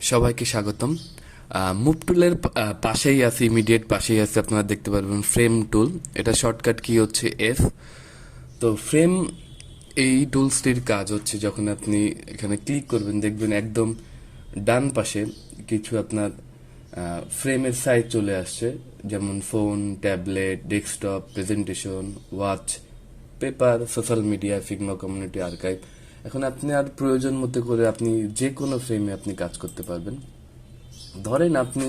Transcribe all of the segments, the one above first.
সবাইকে স্বাগতম। মুভ টুলের পাশেই আছে, ইমিডিয়েট পাশেই আছে, আপনারা দেখতে পারবেন ফ্রেম টুল। এটা শর্টকাট কি হচ্ছে এফ। তো ফ্রেম এই টুলসটির কাজ হচ্ছে, যখন আপনি এখানে ক্লিক করবেন দেখবেন একদম ডান পাশে কিছু আপনার ফ্রেমের সাইজ চলে আসছে, যেমন phone, tablet, desktop, presentation, watch, paper, social media, Figma community archive. এখন আপনি আর প্রয়োজন মতো করে আপনি যে কোনো ফ্রেমে আপনি কাজ করতে পারবেন। ধরেন আপনি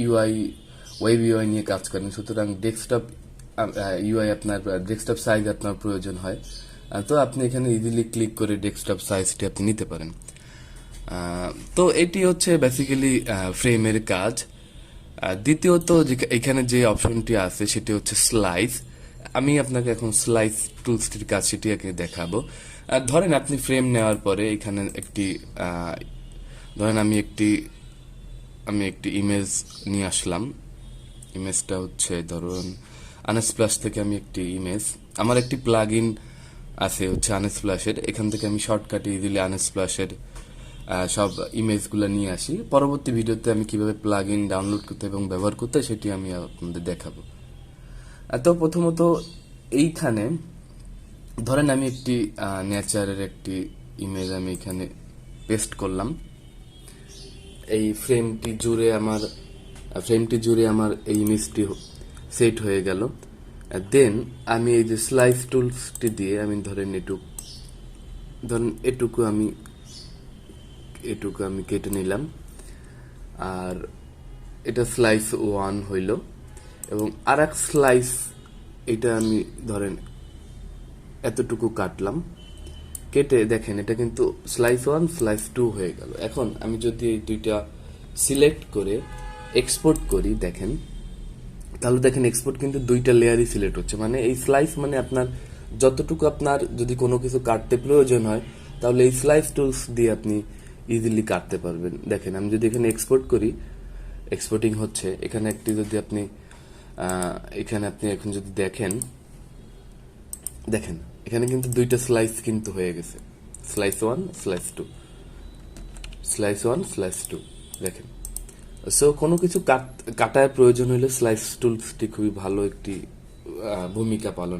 ইউআই, ওয়েব ইউআই নিয়ে কাজ করেন, সুতরাং ডেস্কটপ ইউআই আপনার ডেস্কটপ সাইজ আপনার প্রয়োজন হয়, তো আপনি এখানে ইজিলি ক্লিক করে ডেস্কটপ সাইজটি আপনি নিতে পারেন। তো এটি হচ্ছে বেসিক্যালি ফ্রেমের কাজ। দ্বিতীয়ত এখানে যে অপশনটি আছে সেটি হচ্ছে স্লাইস। আমি আপনাকে এখন স্লাইস টুলসটির কাজ সেটি আগে দেখাবো। ধরেন আপনি ফ্রেম নেওয়ার পরে এখানে একটি ধরেন আমি একটি ইমেজ নিয়ে আসলাম। ইমেজটা হচ্ছে ধরুন আনএক্সপ্লাস থেকে আমি একটি ইমেজ, আমার একটি প্লাগ ইন আছে হচ্ছে আনএক্সপ্লাসের, এখান থেকে আমি শর্টকাটে ইজিলি আনএক্সপ্লাসের সব ইমেজগুলো নিয়ে আসি। পরবর্তী ভিডিওতে আমি কিভাবে প্লাগ ইন ডাউনলোড করতে এবং ব্যবহার করতে সেটি আমি আপনাদের দেখাবো। তো প্রথমত এইখানে ধরেন আমি একটি নেচারের একটি ইমেজ আমি এখানে পেস্ট করলাম। এই ফ্রেমটি জুড়ে আমার এই ইমেজটি সেট হয়ে গেল। দেন আমি এই যে স্লাইস টুলসটি দিয়ে আমি ধরেন এটুকু আমি কেটে নিলাম, আর এটা স্লাইস 1 হইল। এবং আর এক স্লাইস, এটা আমি ধরেন এতটুকু কাটলাম, কেটে দেখেন এটা কিন্তু স্লাইস 1 স্লাইস 2 হয়ে গেল। এখন আমি যদি এই দুইটা সিলেক্ট করে এক্সপোর্ট করি দেখেন, তাহলে দেখেন এক্সপোর্ট কিন্তু দুইটা লেয়ারই সিলেক্ট হচ্ছে। মানে এই স্লাইস মানে আপনার যতটুকু আপনার যদি কোনো কিছু কাটতে প্রয়োজন হয় তাহলে এই স্লাইস টুলস দিয়ে আপনি ইজিলি কাটতে পারবেন। দেখেন আমি যদি এখানে এক্সপোর্ট করি, এক্সপোর্টিং হচ্ছে, এখানে একটি যদি আপনি এখন যদি দেখেন এখানে কিন্তু দুইটা স্লাইস কিন্তু হয়ে গেছে, স্লাইস 1 স্লাইস 2, স্লাইস 1 স্লাইস 2। দেখেন, সো কোনো কিছু কাটার প্রয়োজন হলে স্লাইস টুলসটি খুবই ভালো একটি ভূমিকা পালন